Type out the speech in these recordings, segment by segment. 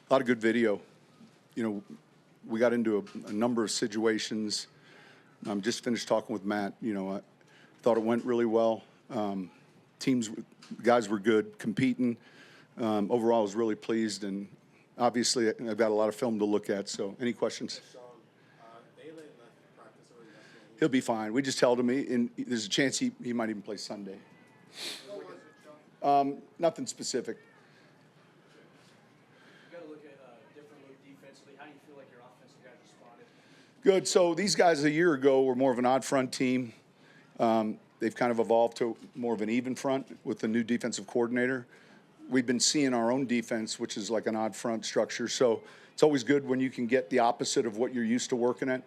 A lot of good video. We got into a number of situations. Just finished talking with Matt. I thought it went really well. Guys were good, competing. Overall, I was really pleased, and obviously I've got a lot of film to look at. So, any questions? He'll be fine. We just told him, and there's a chance he might even play Sunday. Nothing specific. You got to look at a different look defensively. How do you feel like your offensive guys responded? Good. So these guys a year ago were more of an odd front team. They've kind of evolved to more of an even front with the new defensive coordinator. We've been seeing our own defense, which is like an odd front structure. So it's always good when you can get the opposite of what you're used to working at.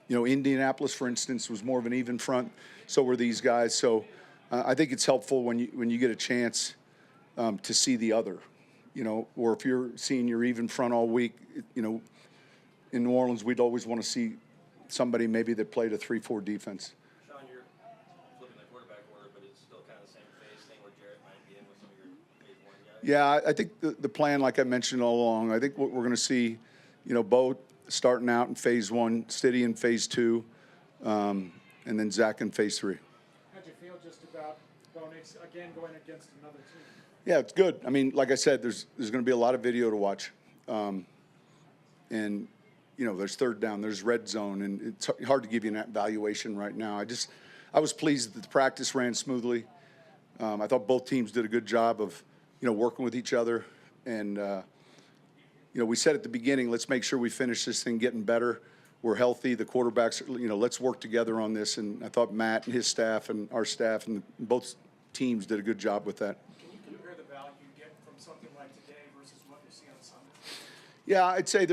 Indianapolis, for instance, was more of an even front. So were these guys. So I think it's helpful when you get a chance to see the other. Or if you're seeing your even front all week, in New Orleans, we'd always want to see somebody maybe that played a 3-4 defense. Sean, you're flipping the quarterback order, but it's still kind of the same phase thing where Jarrett might be in with some of your phase one guys. Yeah, I think the plan, like I mentioned all along, I think what we're going to see, Bo starting out in phase one, Stiddy in phase two, and then Zach in phase three. How'd you feel just about Bonix again going against another team? Yeah, it's good. I mean, like I said, there's going to be a lot of video to watch. And there's third down, there's red zone, and it's hard to give you an evaluation right now. I was pleased that the practice ran smoothly. I thought both teams did a good job of, working with each other. And, we said at the beginning, let's make sure we finish this thing getting better. We're healthy. The quarterbacks, let's work together on this. And I thought Matt and his staff and our staff and both teams did a good job with that. Can you compare the value you get from something like today versus what you see on Sunday? Yeah, I'd say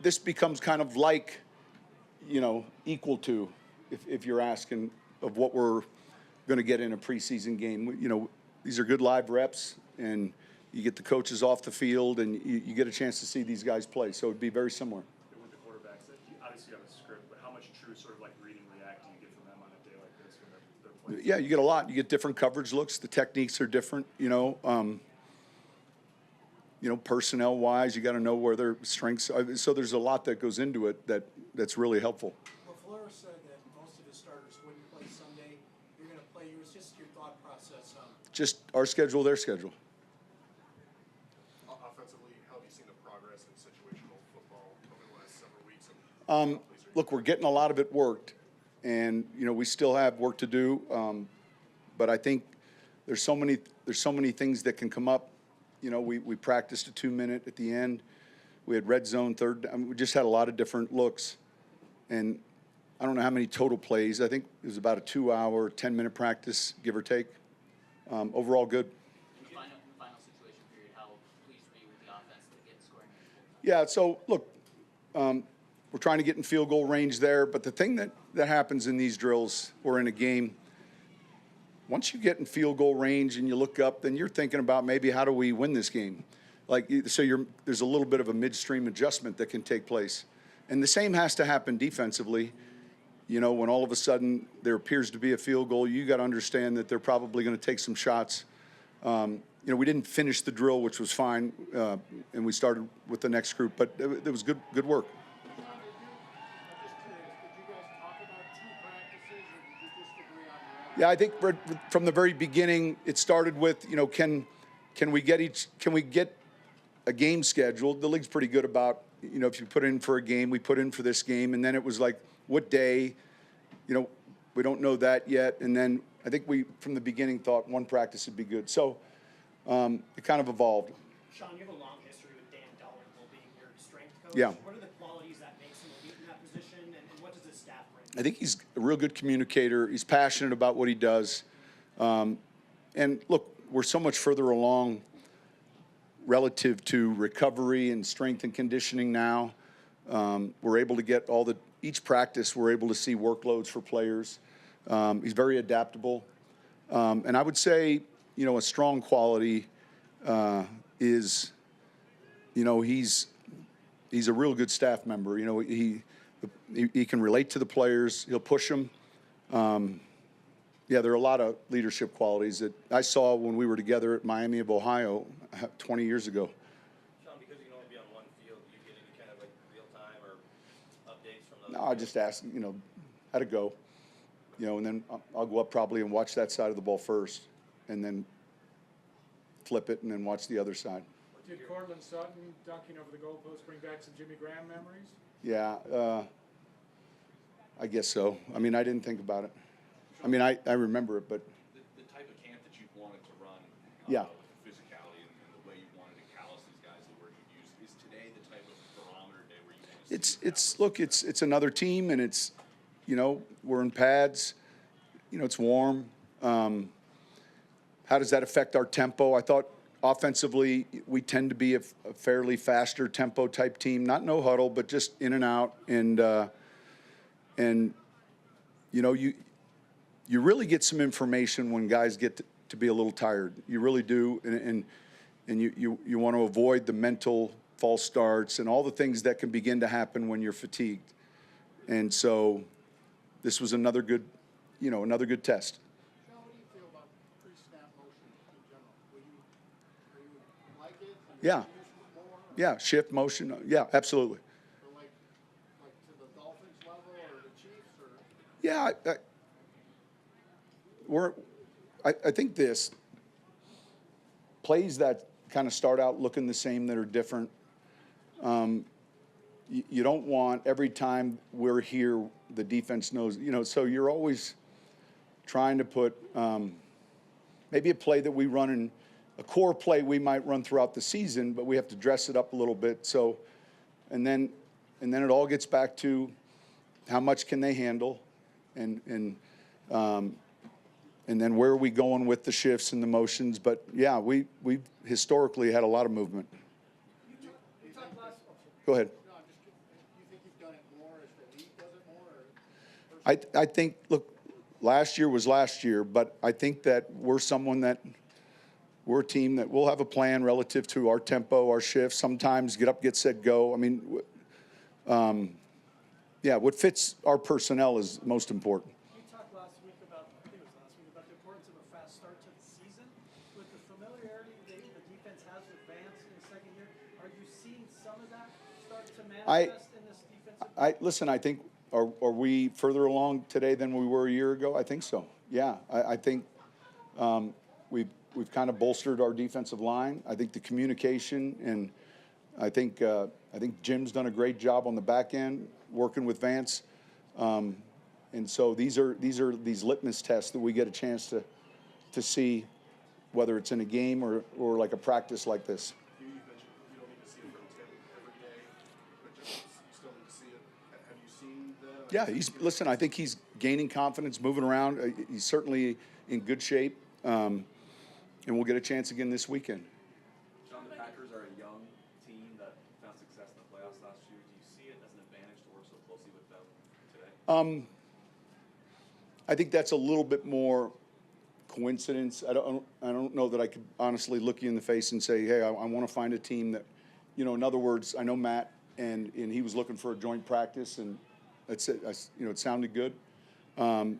this becomes kind of like, equal to, if you're asking, of what we're going to get in a preseason game. These are good live reps, and you get the coaches off the field, and you get a chance to see these guys play. So it'd be very similar. With the quarterbacks, obviously you have a script, but how much true sort of like reading, react do you get from them on a day like this when they're playing? Yeah, you get a lot. You get different coverage looks. The techniques are different, personnel-wise, you got to know where their strengths are. So there's a lot that goes into it that's really helpful. Well, Fleur said that most of his starters wouldn't play Sunday. You're going to play yours. Just your thought process on it. Just our schedule, their schedule. Offensively, how have you seen the progress in situational football over the last several weeks? Look, we're getting a lot of it worked, and we still have work to do. But I think there's so many things that can come up. We practiced a 2-minute at the end. We had red zone third. We just had a lot of different looks, and I don't know how many total plays. I think it was about a 2-hour, 10-minute practice, give or take. Overall, good. Final situation period, how pleased were you with the offense to get scoring? Yeah, so look, we're trying to get in field goal range there, but the thing that happens in these drills or in a game, once you get in field goal range and you look up, then you're thinking about maybe how do we win this game? There's a little bit of a midstream adjustment that can take place. And the same has to happen defensively. When all of a sudden there appears to be a field goal, you got to understand that they're probably going to take some shots. We didn't finish the drill, which was fine, and we started with the next group, but it was good work. I'm just curious, did you guys talk about two practices, or did you just agree on the Yeah, I think from the very beginning, it started with, can we get a game scheduled? The league's pretty good about, if you put in for a game, we put in for this game, and then it was like, what day? We don't know that yet. And then I think we, from the beginning, thought one practice would be good. So it kind of evolved. Sean, you have a long history with Dan Dalrymple being your strength coach. Yeah. What are the qualities that makes him elite in that position, and what does his staff bring? I think he's a real good communicator. He's passionate about what he does. And look, we're so much further along relative to recovery and strength and conditioning now. We're able to get each practice, we're able to see workloads for players. He's very adaptable. And I would say, a strong quality is, he's a real good staff member. He can relate to the players. He'll push them. There are a lot of leadership qualities that I saw when we were together at Miami of Ohio 20 years ago. No, I just asked, how to go, and then I'll go up probably and watch that side of the ball first, and then flip it and then watch the other side. Did Cortland Sutton dunking over the goalpost bring back some Jimmy Graham memories? Yeah, I guess so. I mean, I didn't think about it. I mean, I remember it, but The type of camp that you wanted to run, yeah. with the physicality and the way you wanted to callous these guys, the word you used, is today the type of barometer day where you want to see It's another team, and it's, we're in pads, it's warm. How does that affect our tempo? I thought offensively we tend to be a fairly faster tempo type team, not no huddle, but just in and out, and you really get some information when guys get to be a little tired. You really do, and you want to avoid the mental false starts and all the things that can begin to happen when you're fatigued. And so this was another good test. Sean, what do you feel about pre-snap motion in general? Do you like it? Yeah. Yeah, shift motion. Yeah, absolutely. Or like to the Dolphins level or the Chiefs or? Yeah, I think this plays that kind of start out looking the same that are different. You don't want every time we're here, the defense knows, so you're always trying to put maybe a play that we run in a core play we might run throughout the season, but we have to dress it up a little bit. So, and then it all gets back to how much can they handle, and then where are we going with the shifts and the motions. But yeah, we've historically had a lot of movement. You talked last. Go ahead. No, I'm just kidding. You think you've done it more as the league does it more? Or I think, look, last year was last year, but I think that we're a team that will have a plan relative to our tempo, our shifts, sometimes get up, get set, go. I mean, what fits our personnel is most important. You talked last week about, I think it was last week, about the importance of a fast start to the season. With the familiarity the defense has with Vance in the second year, are you seeing some of that start to manifest in this defensive? Listen, I think, are we further along today than we were a year ago? I think so. Yeah, I think we've kind of bolstered our defensive line. I think the communication, and I think Jim's done a great job on the back end working with Vance. And so these litmus tests that we get a chance to see, whether it's in a game or like a practice like this. You mentioned you don't need to see it from Tim every day, but just you still need to see it. Have you seen the? Yeah, I think he's gaining confidence, moving around. He's certainly in good shape, and we'll get a chance again this weekend. John, the Packers are a young team that found success in the playoffs last year. Do you see it as an advantage to work so closely with them today? I think that's a little bit more coincidence. I don't know that I could honestly look you in the face and say, hey, I want to find a team that, in other words, I know Matt and he was looking for a joint practice, and that's it. It sounded good. But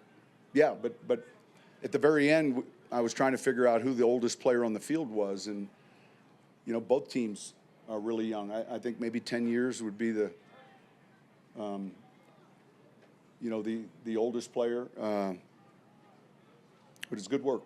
at the very end, I was trying to figure out who the oldest player on the field was, and both teams are really young. I think maybe 10 years would be the oldest player, but it's good work.